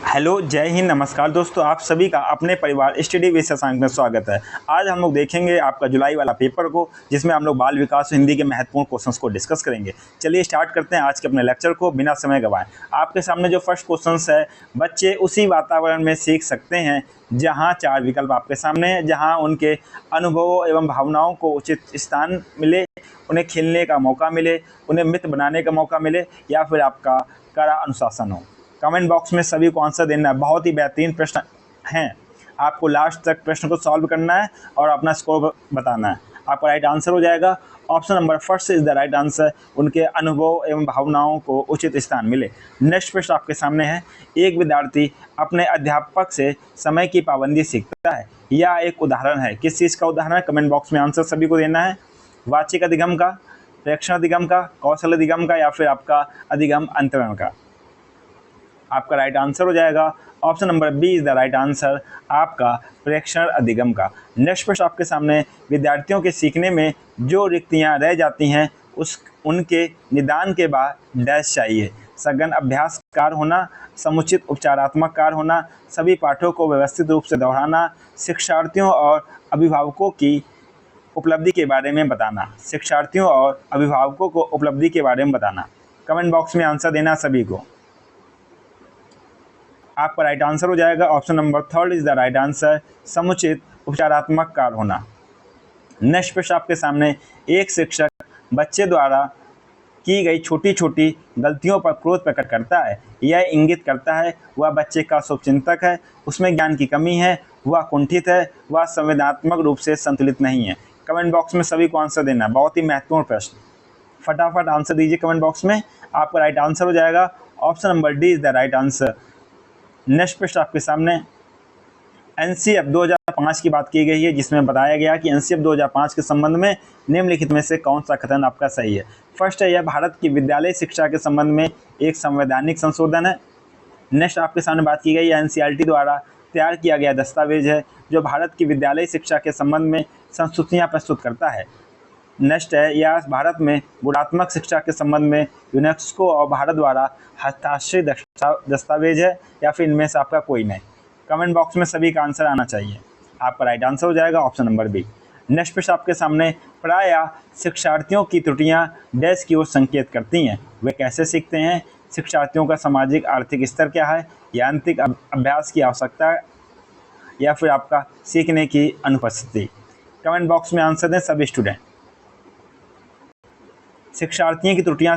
Hello, जय हिंद, नमस्कार दोस्तों। आप सभी का अपने परिवार स्टडी विद शशांक में स्वागत है। आज हम लोग देखेंगे आपका जुलाई वाला पेपर को, जिसमें हम लोग बाल विकास हिंदी के महत्वपूर्ण क्वेश्चंस को डिस्कस करेंगे। चलिए स्टार्ट करते हैं आज के अपने लेक्चर को बिना समय गंवाए। आपके सामने जो फर्स्ट क्वेश्चन है, बच्चे उसी वातावरण में सीख सकते हैं जहाँ चार विकल्प आपके सामने हैं, जहाँ उनके अनुभवों एवं भावनाओं को उचित स्थान मिले, उन्हें खेलने का मौका मिले, उन्हें मित्र बनाने का मौका मिले, या फिर आपका कड़ा अनुशासन हो। कमेंट बॉक्स में सभी को आंसर देना है। बहुत ही बेहतरीन प्रश्न हैं, आपको लास्ट तक प्रश्न को सॉल्व करना है और अपना स्कोर बताना है। आपका राइट आंसर हो जाएगा option number first is the right answer. उनके अनुभव एवं भावनाओं को उचित स्थान मिले। नेक्स्ट प्रश्न आपके सामने है, एक विद्यार्थी अपने अध्यापक से समय की पाबंदी सीखता है। यह एक उदाहरण है, किस चीज़ का उदाहरण है? कमेंट बॉक्स में आंसर सभी को देना है। वाचिक अधिगम का, प्रेक्षण अधिगम का, कौशल अधिगम का, या फिर आपका अधिगम अंतरण का। आपका राइट आंसर हो जाएगा option number B is the right answer, आपका प्रेक्षण अधिगम का। नेक्स्ट प्रश्न आपके सामने, विद्यार्थियों के सीखने में जो रिक्तियां रह जाती हैं उनके निदान के बाद डैश चाहिए। सघन अभ्यास कार्य होना, समुचित उपचारात्मक कार्य होना, सभी पाठों को व्यवस्थित रूप से दोहराना, शिक्षार्थियों और अभिभावकों की उपलब्धि के बारे में बताना। शिक्षार्थियों और अभिभावकों को उपलब्धि के बारे में बताना। कमेंट बॉक्स में आंसर देना सभी को। आपका राइट आंसर हो जाएगा option number third is the right answer, समुचित उपचारात्मक कार्य होना। नेक्स्ट प्रश्न आपके सामने, एक शिक्षक बच्चे द्वारा की गई छोटी छोटी गलतियों पर क्रोध प्रकट करता है। यह इंगित करता है वह बच्चे का शुभचिंतक है, उसमें ज्ञान की कमी है, वह कुंठित है, वह संवेदनात्मक रूप से संतुलित नहीं है। कमेंट बॉक्स में सभी को आंसर देना। बहुत ही महत्वपूर्ण प्रश्न, फटाफट आंसर दीजिए कमेंट बॉक्स में। आपका राइट आंसर हो जाएगा option number D is the right answer. Next प्रश्न आपके सामने, एनसीएफ 2005 की बात की गई है, जिसमें बताया गया कि एनसीएफ 2005 के संबंध में निम्नलिखित में से कौन सा कथन आपका सही है? फर्स्ट है, यह भारत की विद्यालय शिक्षा के संबंध में एक संवैधानिक संशोधन है। नेक्स्ट आपके सामने बात की गई है, एनसीईआरटी द्वारा तैयार किया गया दस्तावेज है जो भारत की विद्यालय शिक्षा के संबंध में संस्तुतियाँ प्रस्तुत करता है। नेक्स्ट है, यह भारत में गुणात्मक शिक्षा के संबंध में यूनेस्को और भारत द्वारा हस्ताक्षरित दस्तावेज है, या फिर इनमें से आपका कोई नहीं। कमेंट बॉक्स में सभी का आंसर आना चाहिए। आपका राइट आंसर हो जाएगा ऑप्शन नंबर बी। नेक्स्ट प्रश्न आपके सामने, प्रायः शिक्षार्थियों की त्रुटियां डैश की ओर संकेत करती हैं। वे कैसे सीखते हैं? शिक्षार्थियों का सामाजिक आर्थिक स्तर क्या है, यांत्रिक अभ्यास की आवश्यकता, या फिर आपका सीखने की अनुपस्थिति। कमेंट बॉक्स में आंसर दें सभी स्टूडेंट। शिक्षार्थियों की त्रुटियां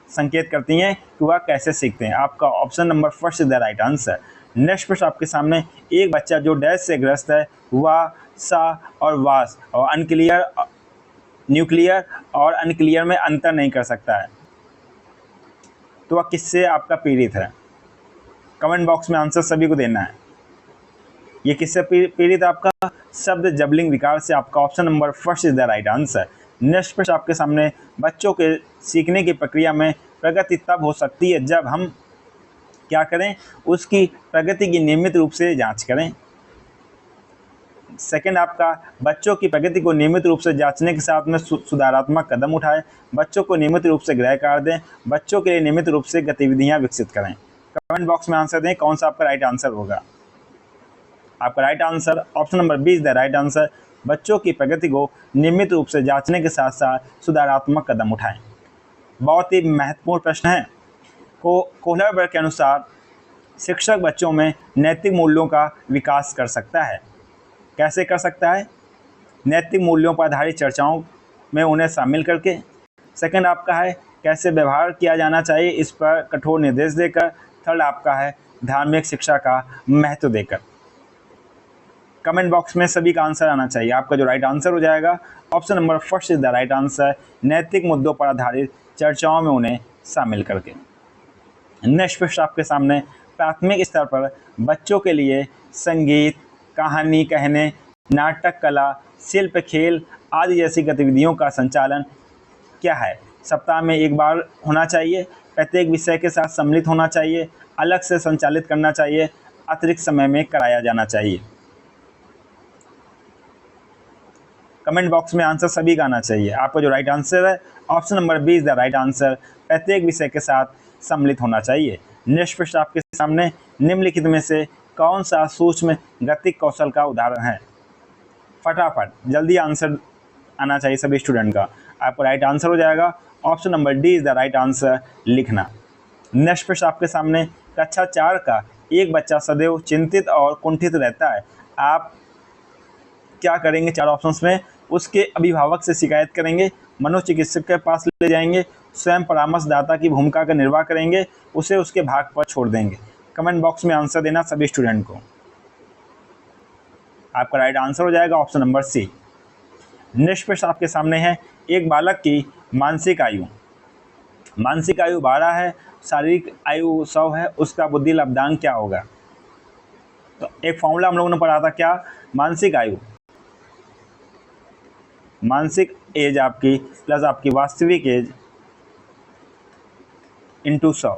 संकेत करती हैं कि वह कैसे सीखते हैं। आपका option number first is the right answer. Next प्रश्न आपके सामने, एक बच्चा जो डैश से ग्रस्त है वह सा और वास और अनक्लियर, न्यूक्लियर और अनक्लियर में अंतर नहीं कर सकता है, तो वह किससे आपका पीड़ित है? कमेंट बॉक्स में आंसर सभी को देना है। ये किससे पीड़ित? आपका शब्द जबलिंग विकार से। आपका option number first is the right answer. Next प्रश्न आपके सामने, बच्चों के सीखने की प्रक्रिया में प्रगति तब हो सकती है जब हम क्या करें? उसकी प्रगति की नियमित रूप से जांच करें। सेकंड आपका, बच्चों की प्रगति को नियमित रूप से जांचने के साथ में सुधारात्मक कदम उठाएं। बच्चों को नियमित रूप से गृह कार्य दें। बच्चों के लिए नियमित रूप से गतिविधियां विकसित करें। कमेंट बॉक्स में आंसर दें कौन सा आपका राइट आंसर होगा। आपका right answer option number B is the right answer. बच्चों की प्रगति को नियमित रूप से जांचने के साथ साथ सुधारात्मक कदम उठाएं। बहुत ही महत्वपूर्ण प्रश्न है। कोहलरबर्ग के अनुसार शिक्षक बच्चों में नैतिक मूल्यों का विकास कर सकता है। कैसे कर सकता है? नैतिक मूल्यों पर आधारित चर्चाओं में उन्हें शामिल करके। सेकंड आपका है, कैसे व्यवहार किया जाना चाहिए, इस पर कठोर निर्देश देकर। थर्ड आपका है, धार्मिक शिक्षा का महत्व देकर। कमेंट बॉक्स में सभी का आंसर आना चाहिए। आपका जो राइट आंसर हो जाएगा option number first is the right answer, नैतिक मुद्दों पर आधारित चर्चाओं में उन्हें शामिल करके। नेक्स्ट प्रश्न आपके सामने, प्राथमिक स्तर पर बच्चों के लिए संगीत, कहानी कहने, नाटक कला, शिल्प, खेल आदि जैसी गतिविधियों का संचालन क्या है? सप्ताह में एक बार होना चाहिए, प्रत्येक विषय के साथ सम्मिलित होना चाहिए, अलग से संचालित करना चाहिए, अतिरिक्त समय में कराया जाना चाहिए। कमेंट बॉक्स में आंसर सभी का आना चाहिए। आपका जो राइट आंसर है option number B is the right answer, प्रत्येक विषय के साथ सम्मिलित होना चाहिए। नेक्स्ट प्रश्न आपके सामने निम्नलिखित में से कौन सा सूक्ष्म गतिक कौशल का उदाहरण है? फटाफट जल्दी आंसर आना चाहिए सभी स्टूडेंट का। आपका राइट आंसर हो जाएगा option number D is the right answer, लिखना। नेक्स्ट प्रश्न आपके सामने, कक्षा 4 का एक बच्चा सदैव चिंतित और कुंठित रहता है। आप क्या करेंगे? 4 ऑप्शंस में उसके अभिभावक से शिकायत करेंगे, मनोचिकित्सक के पास ले जाएंगे, स्वयं परामर्शदाता की भूमिका का निर्वाह करेंगे, उसे उसके भाग पर छोड़ देंगे। कमेंट बॉक्स में आंसर देना सभी स्टूडेंट को। आपका राइट आंसर हो जाएगा ऑप्शन नंबर सी। नेक्स्ट प्रश्न आपके सामने है, एक बालक की मानसिक आयु 12 है, शारीरिक आयु 100 है, उसका बुद्धि लब्धांक क्या होगा? तो एक फॉर्मूला हम लोगों ने पढ़ा था, क्या? मानसिक एज आपकी प्लस आपकी वास्तविक एज इंटू 100।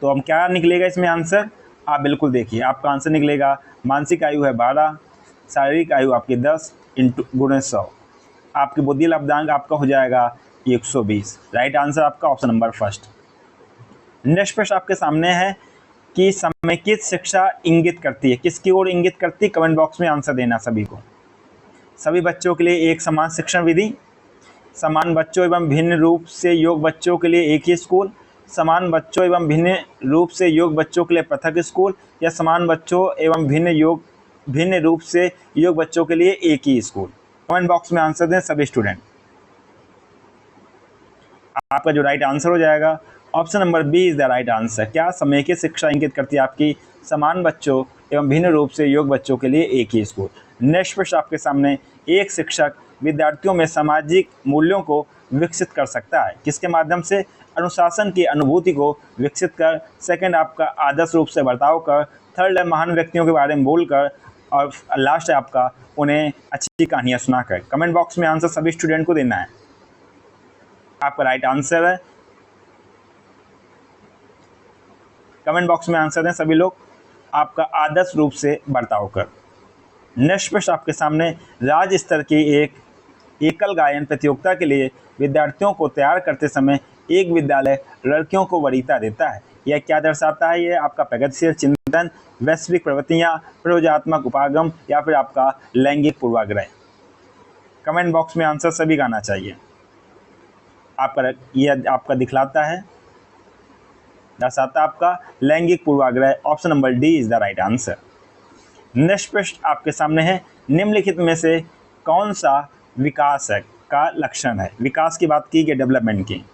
तो हम क्या निकलेगा इसमें आंसर? आप बिल्कुल देखिए, आपका आंसर निकलेगा मानसिक आयु है 12, शारीरिक आयु आपकी 10 इंटू गुणे 100। आपकी बुद्धि लब्धांक आपका हो जाएगा 120। राइट आंसर आपका ऑप्शन नंबर फर्स्ट। नेक्स्ट प्रश्न आपके सामने है कि समेकित शिक्षा इंगित करती है, किसकी ओर इंगित करती है? कमेंट बॉक्स में आंसर देना सभी को। सभी बच्चों के लिए एक समान शिक्षण विधि, समान बच्चों एवं भिन्न रूप से योग्य बच्चों के लिए एक ही स्कूल, समान बच्चों एवं भिन्न रूप से योग्य बच्चों के लिए पृथक स्कूल, या समान बच्चों एवं भिन्न रूप से योग्य बच्चों के लिए एक ही स्कूल। कमेंट बॉक्स में आंसर दें सभी स्टूडेंट। आपका जो राइट आंसर हो जाएगा option number B is the right answer. क्या? समेकित शिक्षा इंगित करती है आपकी समान बच्चों एवं भिन्न रूप से योग्य बच्चों के लिए एक ही स्कूल। नेक्स्ट प्रश्न आपके सामने, एक शिक्षक विद्यार्थियों में सामाजिक मूल्यों को विकसित कर सकता है, किसके माध्यम से? अनुशासन की अनुभूति को विकसित कर, सेकंड आपका आदर्श रूप से बर्ताव कर, थर्ड है महान व्यक्तियों के बारे में बोलकर, और लास्ट है आपका उन्हें अच्छी कहानियाँ सुनाकर। कमेंट बॉक्स में आंसर सभी स्टूडेंट को देना है। आपका राइट आंसर है, कमेंट बॉक्स में आंसर दें सभी लोग, आपका आदर्श रूप से बर्ताव कर। नेक्स्ट प्रश्न आपके सामने, राज्य स्तर की एक एकल गायन प्रतियोगिता के लिए विद्यार्थियों को तैयार करते समय एक विद्यालय लड़कियों को वरीयता देता है। यह क्या दर्शाता है? ये आपका प्रगतिशील चिंतन, वैश्विक प्रवृत्तियाँ, प्रयोजनात्मक उपागम, या फिर आपका लैंगिक पूर्वाग्रह। कमेंट बॉक्स में आंसर सभी का आना चाहिए। आपका दिखलाता है, दर्शाता आपका लैंगिक पूर्वाग्रह। Option number D is the right answer. Next प्रश्न आपके सामने है, निम्नलिखित में से कौन सा विकास का लक्षण है? विकास की बात की गई, डेवलपमेंट की।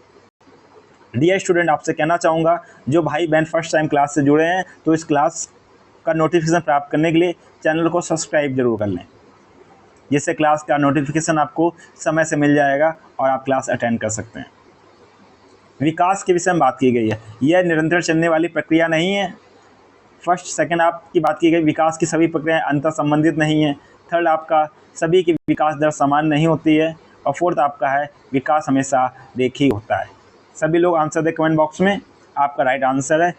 डियर स्टूडेंट, आपसे कहना चाहूँगा, जो भाई बहन फर्स्ट टाइम क्लास से जुड़े हैं तो इस क्लास का नोटिफिकेशन प्राप्त करने के लिए चैनल को सब्सक्राइब जरूर कर लें, जिससे क्लास का नोटिफिकेशन आपको समय से मिल जाएगा और आप क्लास अटेंड कर सकते हैं। विकास के विषय में बात की गई है, यह निरंतर चलने वाली प्रक्रिया नहीं है। फर्स्ट सेकंड आपकी बात की गई, विकास की सभी प्रक्रियाएं अंतर संबंधित नहीं है। थर्ड आपका सभी की विकास दर समान नहीं होती है। और फोर्थ आपका है विकास हमेशा रेखीय होता है। सभी लोग आंसर दें कमेंट बॉक्स में। आपका राइट आंसर है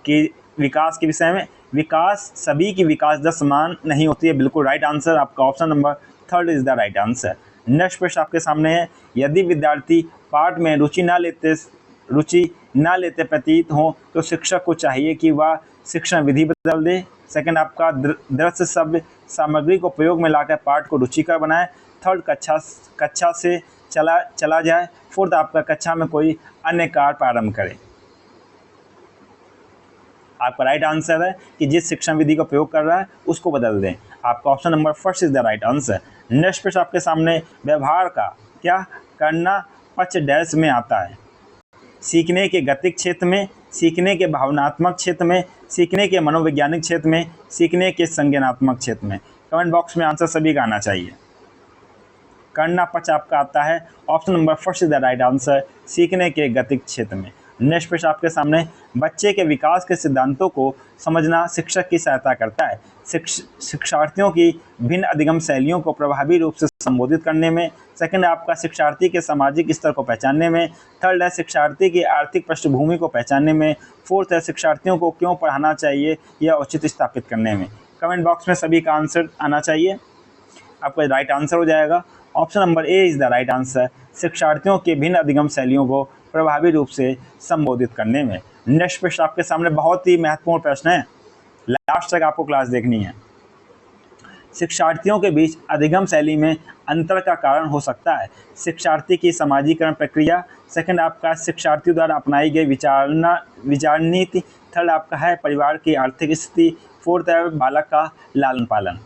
कि विकास के विषय में विकास सभी की विकास दर समान नहीं होती है। बिल्कुल राइट आंसर आपका option number third is the right answer. Next प्रश्न आपके सामने है, यदि विद्यार्थी पाठ में रुचि न लेते प्रतीत हो तो शिक्षक को चाहिए कि वह शिक्षण विधि बदल दे। सेकंड आपका दृश्य शब्द सामग्री को प्रयोग में लाकर पाठ को रुचिकर बनाए। थर्ड कक्षा से चला जाए। फोर्थ आपका कक्षा में कोई अन्य कार्य प्रारंभ करे। आपका राइट आंसर है कि जिस शिक्षण विधि का प्रयोग कर रहा है उसको बदल दें। आपका option number first is the right answer. Next प्रश्न आपके सामने, व्यवहार का क्या करना पक्ष डैश में आता है? सीखने के गतिक क्षेत्र में, सीखने के भावनात्मक क्षेत्र में, सीखने के मनोवैज्ञानिक क्षेत्र में, सीखने के संज्ञानात्मक क्षेत्र में। कमेंट बॉक्स में आंसर सभी का आना चाहिए। करना पक्ष आपका आता है option number first is the right answer, सीखने के गतिक क्षेत्र में। नेक्स्ट प्रश्न आपके सामने, बच्चे के विकास के सिद्धांतों को समझना शिक्षक की सहायता करता है। शिक्षार्थियों की भिन्न अधिगम शैलियों को प्रभावी रूप से संबोधित करने में। सेकंड है आपका शिक्षार्थी के सामाजिक स्तर को पहचानने में। थर्ड है शिक्षार्थी की आर्थिक पृष्ठभूमि को पहचानने में। फोर्थ है शिक्षार्थियों को क्यों पढ़ाना चाहिए यह औचित्य स्थापित करने में। कमेंट बॉक्स में सभी का आंसर आना चाहिए। आपका राइट आंसर हो जाएगा option number A is the right answer, शिक्षार्थियों के भिन्न अधिगम शैलियों को प्रभावी रूप से संबोधित करने में। नेक्स्ट प्रश्न आपके सामने बहुत ही महत्वपूर्ण प्रश्न है, लास्ट तक आपको क्लास देखनी है। शिक्षार्थियों के बीच अधिगम शैली में अंतर का कारण हो सकता है। शिक्षार्थी की समाजीकरण प्रक्रिया, सेकंड आपका शिक्षार्थियों द्वारा अपनाई गई विचार नीति, थर्ड आपका है परिवार की आर्थिक स्थिति, फोर्थ है बालक का लालन पालन।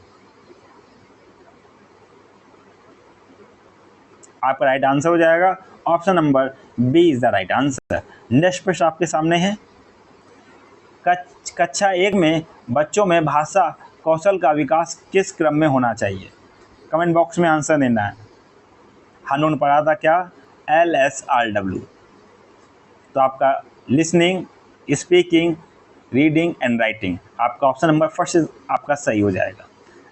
आपका राइट आंसर हो जाएगा option number B is the right answer. Next प्रश्न आपके सामने है, कक्षा 1 में बच्चों में भाषा कौशल का विकास किस क्रम में होना चाहिए? कमेंट बॉक्स में आंसर देना है। हानून पढ़ा था क्या? LSRW। तो आपका listening, speaking, reading and writing, आपका ऑप्शन नंबर फर्स्ट आपका सही हो जाएगा।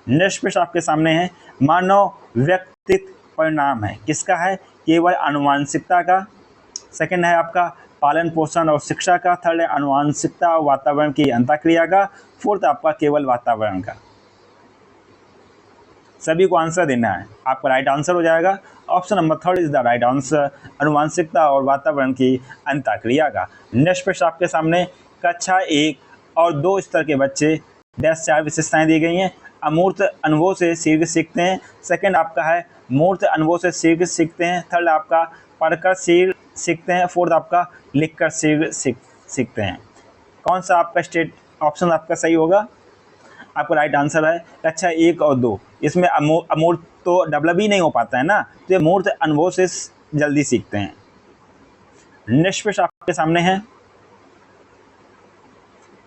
नेक्स्ट प्रश्न आपके सामने है, मानव व्यक्तित्व परिणाम है किसका है? केवल आनुवांशिकता का, सेकंड है आपका पालन पोषण और शिक्षा का, थर्ड है आनुवांशिकता और वातावरण की अंतःक्रिया का, फोर्थ आपका केवल वातावरण का। सभी को आंसर देना है। आपका राइट आंसर हो जाएगा option number third is the right answer, आनुवांशिकता और वातावरण की अंतःक्रिया का। नेक्स्ट प्रश्न आपके सामने, कक्षा 1 और 2 स्तर के बच्चे 4 विशेषताएं दी गई हैं। अमूर्त अनुभव से शीघ्र सीखते हैं, सेकंड आपका है मूर्त अनुभव से शीघ्र सीखते हैं, थर्ड आपका पढ़कर शीघ्र सीखते हैं, फोर्थ आपका लिखकर शीघ्र सीखते हैं। कौन सा आपका स्टेट ऑप्शन आपका सही होगा? आपका राइट आंसर है कक्षा 1 और 2। इसमें अमूर्त तो डेवलप ही नहीं हो पाता है ना, तो ये मूर्त अनुभव से जल्दी सीखते हैं। नेक्स्ट प्रश्न आपके सामने है,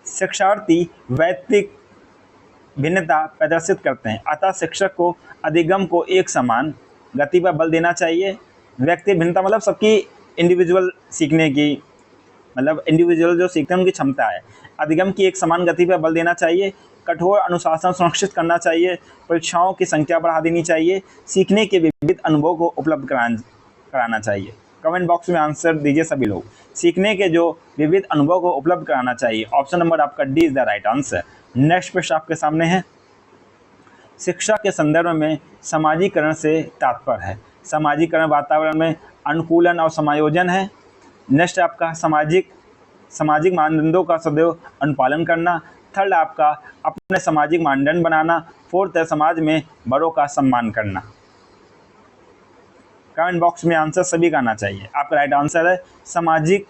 शिक्षार्थी वैयक्तिक भिन्नता प्रदर्शित करते हैं, अतः शिक्षक को अधिगम को एक समान गति पर बल देना चाहिए। व्यक्तिगत भिन्नता मतलब सबकी इंडिविजुअल सीखने की, मतलब इंडिविजुअल जो सीखते हैं उनकी क्षमता है। अधिगम की एक समान गति पर बल देना चाहिए, कठोर अनुशासन सुनिश्चित करना चाहिए, परीक्षाओं की संख्या बढ़ा देनी चाहिए, सीखने के विविध अनुभव को उपलब्ध कराना चाहिए। कमेंट बॉक्स में आंसर दीजिए सभी लोग। सीखने के जो विविध अनुभव को उपलब्ध कराना चाहिए, ऑप्शन नंबर आपका D is the right answer. Next प्रश्न आपके सामने है, शिक्षा के संदर्भ में समाजीकरण से तात्पर्य है। समाजीकरण वातावरण में अनुकूलन और समायोजन है। नेक्स्ट आपका सामाजिक मानदंडों का सदैव अनुपालन करना, थर्ड आपका अपने सामाजिक मानदंड बनाना, फोर्थ है समाज में बड़ों का सम्मान करना। कमेंट बॉक्स में आंसर सभी का आना चाहिए। आपका राइट आंसर है सामाजिक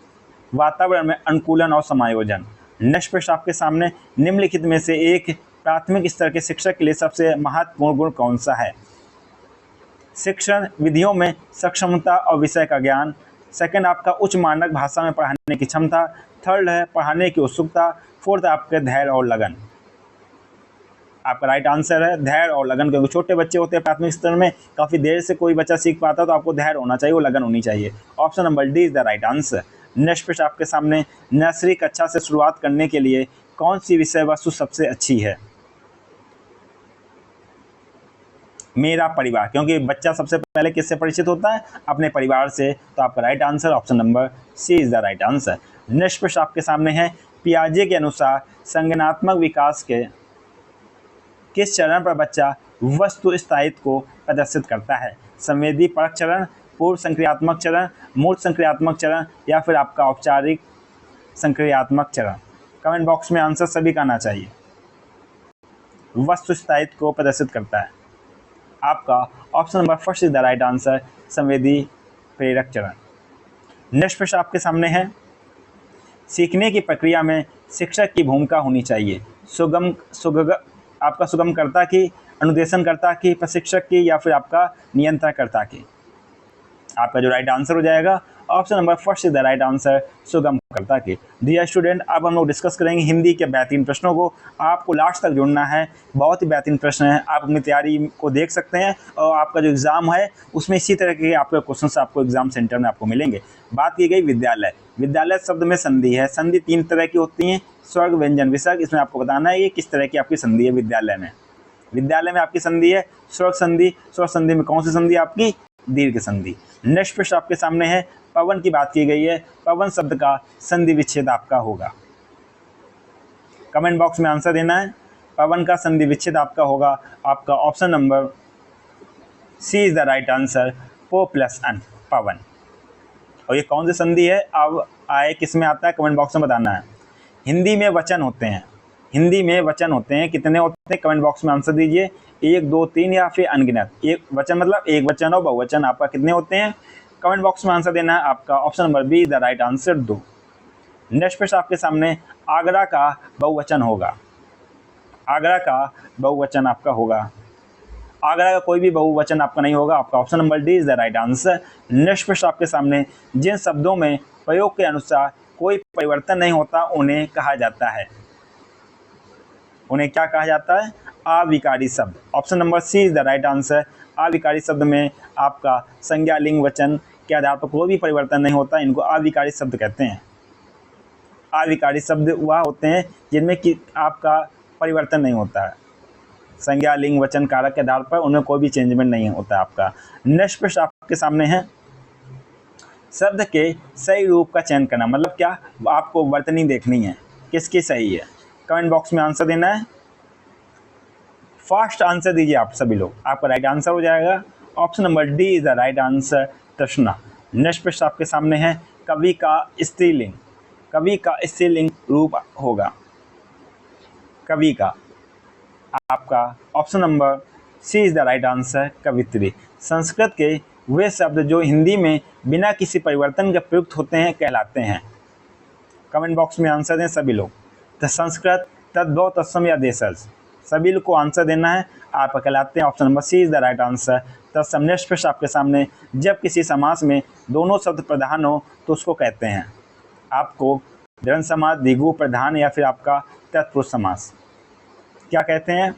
वातावरण में अनुकूलन और समायोजन। नेक्स्ट प्रश्न आपके सामने, निम्नलिखित में से एक प्राथमिक स्तर के शिक्षक के लिए सबसे महत्वपूर्ण गुण कौन सा है? शिक्षण विधियों में सक्षमता और विषय का ज्ञान, सेकंड आपका उच्च मानक भाषा में पढ़ाने की क्षमता, थर्ड है पढ़ाने की उत्सुकता, फोर्थ आपके धैर्य और लगन। आपका राइट आंसर है धैर्य और लगन, क्योंकि छोटे बच्चे होते हैं प्राथमिक स्तर में, काफ़ी देर से कोई बच्चा सीख पाता है, तो आपको धैर्य होना चाहिए, वो लगन होनी चाहिए। Option number D is the right answer. Next प्रश्न आपके सामने, नर्सरी कक्षा से शुरुआत करने के लिए कौन सी विषय वस्तु सबसे अच्छी है? मेरा परिवार, क्योंकि बच्चा सबसे पहले किससे परिचित होता है? अपने परिवार से। तो आपका right answer option number C is the right answer. Next प्रश्न आपके सामने है, पियाजे के अनुसार संज्ञानात्मक विकास के किस चरण पर बच्चा वस्तु स्थायित्व को प्रदर्शित करता है? संवेदी परक चरण, पूर्व संक्रियात्मक चरण, मूर्त संक्रियात्मक चरण, या फिर आपका औपचारिक संक्रियात्मक चरण। कमेंट बॉक्स में आंसर सभी का आना चाहिए। वस्तु स्थायित्व को प्रदर्शित करता है, आपका option number first is the right answer, संवेदी प्रेरक चरण। नेक्स्ट प्रश्न आपके सामने है, सीखने की प्रक्रिया में शिक्षक की भूमिका होनी चाहिए। आपका सुगमकर्ता की, अनुदेशनकर्ता की, प्रशिक्षक की, या फिर आपका नियंत्रणकर्ता की। आपका जो राइट आंसर हो जाएगा option number first is the right answer, सुगमकर्ता की। डियर स्टूडेंट, अब हम लोग डिस्कस करेंगे हिंदी के बेहतरीन प्रश्नों को। आपको लास्ट तक जुड़ना है, बहुत ही बेहतरीन प्रश्न है, आप अपनी तैयारी को देख सकते हैं, और आपका जो एग्ज़ाम है उसमें इसी तरह के आपके क्वेश्चन आपको एग्जाम सेंटर में आपको मिलेंगे। बात की गई विद्यालय, विद्यालय शब्द में संधि है। संधि 3 तरह की होती हैं, स्वर्ग, व्यंजन, विसर्ग। इसमें आपको बताना है ये किस तरह की आपकी संधि है विद्यालय में। विद्यालय में आपकी संधि है स्वर्ग संधि। स्वर्ग संधि में कौन सी संधि आपकी? दीर्घ संधि। नेक्स्ट प्रश्न आपके सामने है, पवन की बात की गई है, पवन शब्द का संधि विच्छेद आपका होगा। कमेंट बॉक्स में आंसर देना है। पवन का संधि विच्छेद आपका होगा, आपका option number C is the right answer, पो प्लस अन, पवन। और ये कौन सी संधि है? अब आए किस में आता है, कमेंट बॉक्स में बताना है। हिंदी में वचन होते हैं, हिंदी में वचन होते हैं, कितने होते हैं कमेंट बॉक्स में आंसर दीजिए। 1 2 3 या फिर अनगिनत। एक वचन मतलब एक वचन और बहुवचन आपका कितने होते हैं, कमेंट बॉक्स में आंसर देना है। आपका option number be the right answer 2। Next प्रश्न आपके सामने, आगरा का बहुवचन होगा, आगरा का बहुवचन आपका होगा, आगरा का कोई भी बहुवचन आपका नहीं होगा। आपका option number D is the right answer. Next प्रश्न आपके सामने, जिन शब्दों में प्रयोग के अनुसार कोई परिवर्तन नहीं होता उन्हें कहा जाता है, उन्हें क्या कहा जाता है, अविकारी शब्द। Option number C is the right answer. अविकारी शब्द में आपका संज्ञा लिंग वचन के आधार पर कोई भी परिवर्तन नहीं होता, इनको अविकारी शब्द कहते हैं। अविकारी शब्द वह होते हैं जिनमें कि आपका परिवर्तन नहीं होता है, संज्ञा लिंग वचन कारक के आधार पर उनमें कोई भी चेंजमेंट नहीं होता आपका। नेक्स्ट प्रश्न आपके सामने है, शब्द के सही रूप का चयन करना, मतलब क्या, आपको वर्तनी देखनी है किसकी सही है, कमेंट बॉक्स में आंसर देना है। फर्स्ट आंसर दीजिए आप सभी लोग, आपका राइट आंसर हो जाएगा। Option number D is the right answer, तृष्णा। नेक्स्ट प्रश्न आपके सामने है, कवि का स्त्रीलिंग, कवि का स्त्रीलिंग रूप होगा, कवि का, आपका option number C is the right answer, कवित्री। संस्कृत के वे शब्द जो हिंदी में बिना किसी परिवर्तन के प्रयुक्त होते हैं कहलाते हैं, कमेंट बॉक्स में आंसर दें सभी लोग। तो संस्कृत, तद्भव, तत्सम या देशज, सभी लोग को आंसर देना है। आप कहलाते हैं, option number C is the right answer, तत्सम। नेक्स्ट प्रश्न आपके सामने, जब किसी समास में दोनों शब्द प्रधान हो तो उसको कहते हैं, आपको द्वंद्व समास, द्विगु, प्रधान या फिर आपका तत्पुरुष समास, क्या कहते हैं,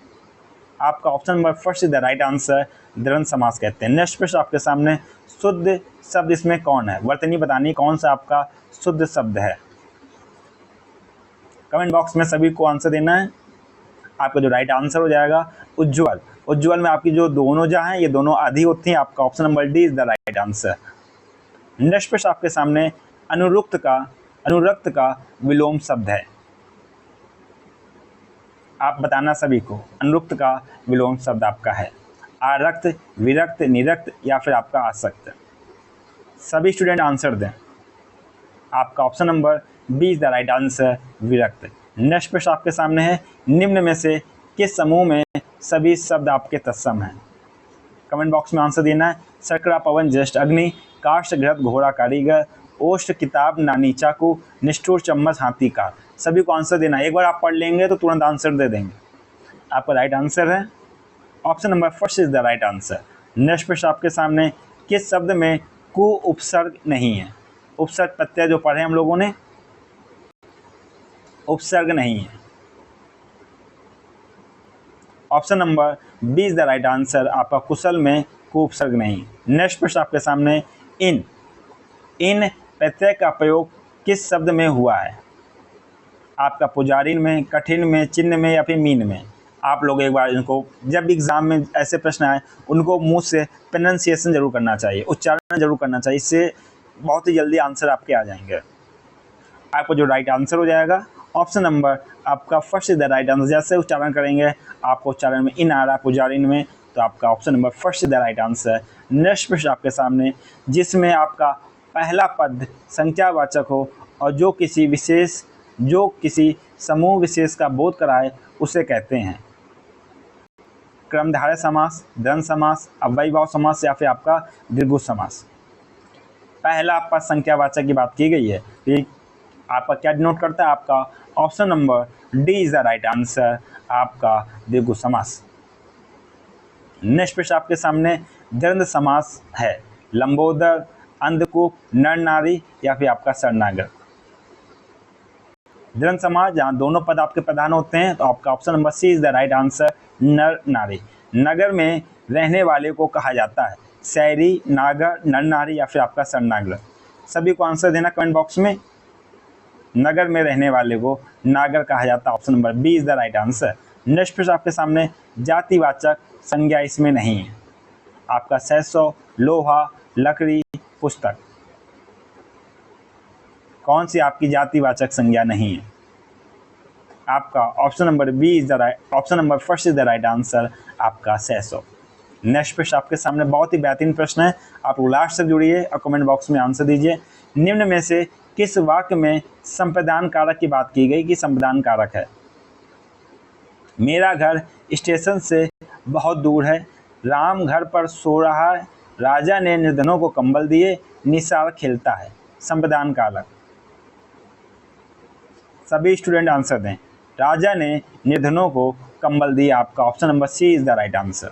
आपका option number first is the right answer, द्वंद्व समास कहते हैं। नेक्स्ट प्रश्न आपके सामने, शुद्ध शब्द इसमें कौन है, वर्तनी बतानी कौन सा आपका शुद्ध शब्द है, कमेंट बॉक्स में सभी को आंसर देना है। आपका जो राइट आंसर हो जाएगा उज्ज्वल। उज्ज्वल में आपकी जो दोनों जा हैं ये दोनों आधी होती हैं, आपका option number D is the right answer. Next प्रश्न आपके सामने, अनुरक्त का विलोम शब्द है, आप बताना सभी को, अनुरक्त का विलोम शब्द आपका है आरक्त, विरक्त, निरक्त या फिर आपका आसक्त। सभी स्टूडेंट आंसर दें, आपका option number B is the right answer, विरक्त। नेक्स्ट प्रश्न आपके सामने है, निम्न में से किस समूह में सभी शब्द आपके तत्सम हैं, कमेंट बॉक्स में आंसर देना है। सकरा, पवन, ज्येष्ठ, अग्नि, काष्ठ, घृत, घोड़ा, कारीगर, ओष्ठ, किताब, नानी, चाकू, निष्ठुर, चम्मच, हाथी का, सभी को आंसर देना है। एक बार आप पढ़ लेंगे तो तुरंत आंसर दे देंगे। आपका राइट आंसर है option number first is the right answer. Next प्रश्न आपके सामने, किस शब्द में कु उपसर्ग नहीं है, उपसर्ग प्रत्यय जो पढ़े हम लोगों ने, उपसर्ग नहीं है, option number B is the right answer. आपका कुशल में कु उपसर्ग नहीं। नेक्स्ट प्रश्न आपके सामने, इन प्रत्यय का प्रयोग किस शब्द में हुआ है, आपका पुजारिन में, कठिन में, चिन्ह में या फिर मीन में। आप लोग एक बार इनको, जब एग्जाम में ऐसे प्रश्न आए उनको मुंह से प्रोनाउंसिएशन जरूर करना चाहिए, उच्चारण जरूर करना चाहिए, इससे बहुत ही जल्दी आंसर आपके आ जाएंगे। आपको जो राइट आंसर हो जाएगा ऑप्शन नंबर आपका first is the right answer. जैसे उच्चारण करेंगे आपको उच्चारण में इन आ रहा है पुजारिन में, तो आपका option number first is the right answer. Next प्रश्न आपके सामने, जिसमें आपका पहला पद संख्यावाचक हो और जो किसी समूह विशेष का बोध कराए उसे कहते हैं, क्रमधारय समास, द्वंद्व समास, अव्ययीभाव समास या फिर आपका द्विगु समास। पहला आपका संख्यावाचक की बात की गई है, तो आपका क्या डिनोट करता है, आपका option number D is the right answer, आपका द्विगु समास। नेक्स्ट प्रश्न आपके सामने, द्वंद्व समास है, लंबोदर, अंधकूप, नर नारी या फिर आपका शरणागत। द्वंद्व समास जहाँ दोनों पद आपके प्रधान होते हैं, तो आपका option number C is the right answer, नर नारी। नगर में रहने वाले को कहा जाता है शहरी, नागर, नर नारी या फिर आपका शरणागत। सभी को आंसर देना कमेंट बॉक्स में। नगर में रहने वाले को नागर कहा जाता है, option number B is the right answer. Next प्रश्न आपके सामने, जातिवाचक संज्ञा इसमें नहीं है, आपका सरसों, लोहा, लकड़ी, पुस्तक, कौन सी आपकी जातिवाचक संज्ञा नहीं है, आपका option number B is the right, option number first is the right answer, आपका सरसों। नेक्स्ट प्रश्न आपके सामने बहुत ही बेहतरीन प्रश्न है, आप लोग लास्ट तक जुड़िए और कमेंट बॉक्स में आंसर दीजिए। निम्न में से किस वाक्य में संप्रदान कारक की बात की गई कि संप्रदान कारक है? मेरा घर स्टेशन से बहुत दूर है, राम घर पर सो रहा है, राजा ने निर्धनों को कंबल दिए, निसार खेलता है। संप्रदान कारक। सभी स्टूडेंट आंसर दें। राजा ने निर्धनों को कंबल दिया, आपका option number C is the right answer.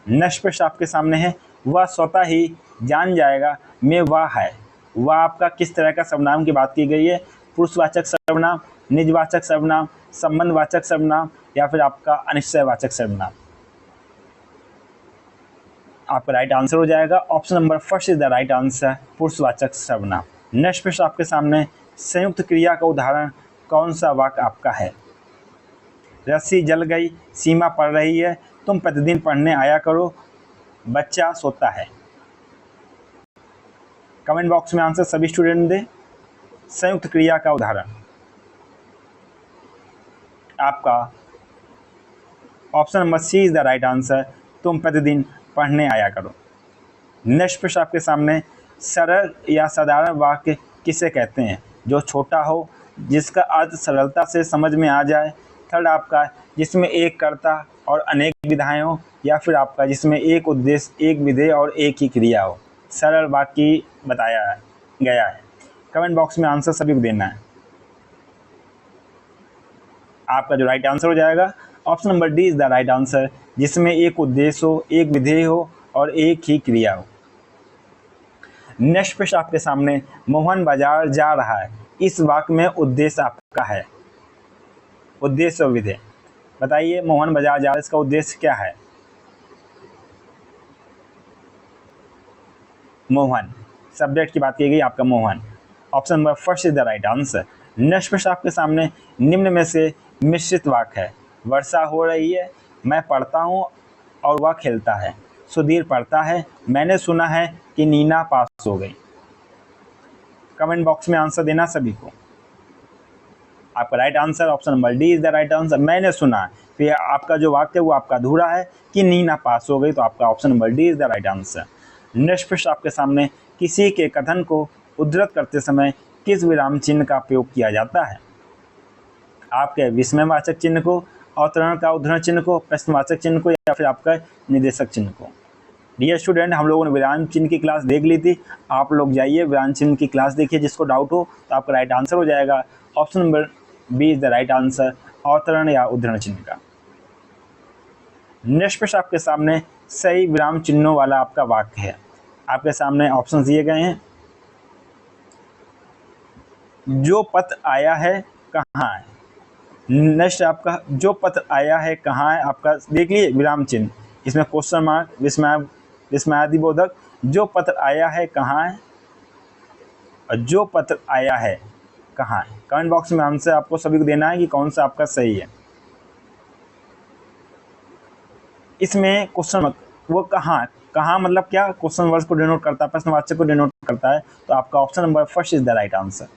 Next प्रश्न आपके सामने है, वह स्वतः ही जान जाएगा मैं वह है। वह आपका किस तरह का सर्वनाम की बात की गई है? पुरुषवाचक सर्वनाम, निजवाचक सर्वनाम, संबंधवाचक सर्वनाम या फिर आपका अनिश्चयवाचक सर्वनाम? आपका राइट आंसर हो जाएगा option number first is the right answer, पुरुषवाचक सर्वनाम। नेक्स्ट प्रश्न आपके सामने, संयुक्त क्रिया का उदाहरण कौन सा वाक्य आपका है? रस्सी जल गई, सीमा पड़ रही है, तुम प्रतिदिन पढ़ने आया करो, बच्चा सोता है। कमेंट बॉक्स में आंसर सभी स्टूडेंट दें। संयुक्त क्रिया का उदाहरण आपका option number C is the right answer, तुम प्रतिदिन पढ़ने आया करो। नेक्स्ट प्रश्न आपके सामने, सरल या साधारण वाक्य किसे कहते हैं? जो छोटा हो, जिसका अर्थ सरलता से समझ में आ जाए। थर्ड आपका, जिसमें एक कर्ता और अनेक विधाएं हो, या फिर आपका जिसमें एक उद्देश्य, एक विधेय और एक ही क्रिया हो। सरल वाक्य बताया गया है। कमेंट बॉक्स में आंसर सभी को देना है। आपका जो राइट आंसर हो जाएगा option number D is the right answer, जिसमें एक उद्देश्य हो, एक विधेय हो और एक ही क्रिया हो। नेक्स्ट प्रश्न आपके सामने, मोहन बाजार जा रहा है, इस वाक्य में उद्देश्य आपका है। उद्देश्य और विधेय बताइए। मोहन बाजार जा रहा है, इसका उद्देश्य क्या है? मोहन, सब्जेक्ट की बात की गई, आपका Mohan. Option number first is the right answer. Next प्रश्न आपके सामने, निम्न में से मिश्रित वाक्य है। वर्षा हो रही है, मैं पढ़ता हूँ और वह खेलता है। सुधीर पढ़ता है, मैंने सुना है कि नीना पास हो गई। कमेंट बॉक्स में आंसर देना सभी को। आपका right answer option number D is the right answer, मैंने सुना। फिर आपका जो वाक्य है वो आपका अधूरा है कि नीना पास हो गई, तो आपका option number D is the right answer. Next प्रश्न आपके सामने, किसी के कथन को उद्धृत करते समय किस विराम चिन्ह का प्रयोग किया जाता है? आपके विस्मयवाचक चिन्ह को, अवतरण का उद्धरण चिन्ह को, प्रश्नवाचक चिन्ह को या फिर आपका निर्देशक चिन्ह को? डियर स्टूडेंट, हम लोगों ने विराम चिन्ह की क्लास देख ली थी, आप लोग जाइए विराम चिन्ह की क्लास देखिए। जिसको डाउट हो तो आपका राइट आंसर हो जाएगा option number B is the right answer, अवतरण या उद्धरण चिन्ह का। नेक्स्ट प्रश्न आपके सामने, सही विराम चिन्हों वाला आपका वाक्य है। आपके सामने ऑप्शन दिए गए हैं। जो पत्र आया है कहाँ है? नेक्स्ट आपका, जो पत्र आया है कहाँ है, आपका देख लीजिए विराम चिन्ह, इसमें क्वेश्चन मार्क, विस्मयादिबोधक। जो पत्र आया है कहाँ है और जो पत्र आया है कहाँ है? कमेंट बॉक्स में आंसर आपको सभी को देना है कि कौन सा आपका सही है। इसमें क्वेश्चन वो कहाँ मतलब क्या? क्वेश्चन वर्ड को डिनोट करता है, प्रश्नवाचक को डिनोट करता है, तो आपका option number first is the right answer.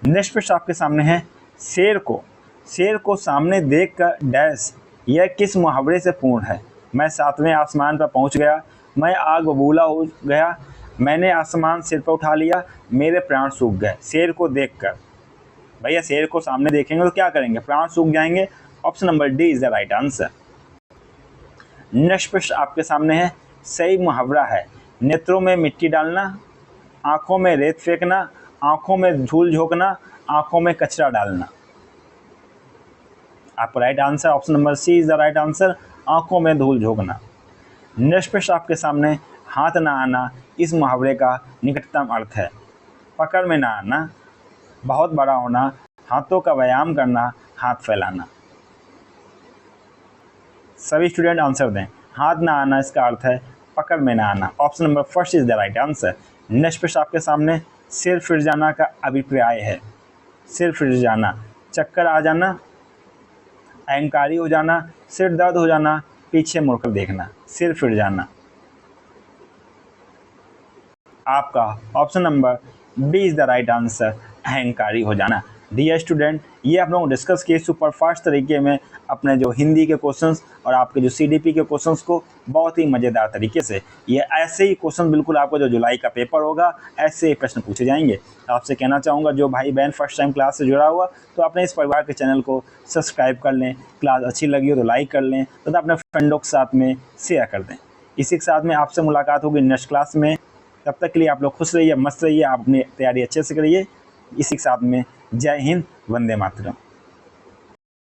Next प्रश्न आपके सामने है, शेर को सामने देखकर डैश, यह किस मुहावरे से पूर्ण है? मैं 7वें आसमान पर पहुंच गया, मैं आग बबूला हो गया, मैंने आसमान सिर पर उठा लिया, मेरे प्राण सूख गए। शेर को देखकर, भैया शेर को सामने देखेंगे तो क्या करेंगे? प्राण सूख जाएंगे। Option number D is the right answer. Next प्रश्न आपके सामने है, सही मुहावरा है, नेत्रों में मिट्टी डालना, आंखों में रेत फेंकना, आंखों में धूल झोंकना, आंखों में कचरा डालना। आपका right answer option number C is the right answer, आंखों में धूल झोंकना। नेक्स्ट प्रश्न आपके सामने, हाथ ना आना, इस मुहावरे का निकटतम अर्थ है। पकड़ में ना आना, बहुत बड़ा होना, हाथों का व्यायाम करना, हाथ फैलाना। सभी स्टूडेंट आंसर दें। हाथ ना आना इसका अर्थ है पकड़ में ना आना, option number first is the right answer. Next प्रश्न आपके सामने, सिर फिर जाना का अभिप्राय है। सिर फिर जाना, चक्कर आ जाना, अहंकारी हो जाना, सिर दर्द हो जाना, पीछे मुड़कर देखना। सिर फिर जाना, आपका option number B is the right answer, अहंकारी हो जाना। डियर स्टूडेंट, ये आप लोगों को डिस्कस किए सुपर फास्ट तरीके में अपने जो हिंदी के क्वेश्चंस और आपके जो सीडीपी के क्वेश्चंस को बहुत ही मज़ेदार तरीके से। ये ऐसे ही क्वेश्चन बिल्कुल आपको जो जुलाई का पेपर होगा ऐसे ही प्रश्न पूछे जाएंगे। आपसे कहना चाहूँगा जो भाई बहन फर्स्ट टाइम क्लास से जुड़ा हुआ तो अपने इस परिवार के चैनल को सब्सक्राइब कर लें, क्लास अच्छी लगी हो तो लाइक कर लें तथा अपने फ्रेंडों के साथ में शेयर कर दें। इसी के साथ में आपसे मुलाकात होगी नेक्स्ट क्लास में। तब तक के लिए आप लोग खुश रहिए, मस्त रहिए, आप अपनी तैयारी अच्छे से करिए। इसी के साथ में जय हिंद, वंदे मातरम।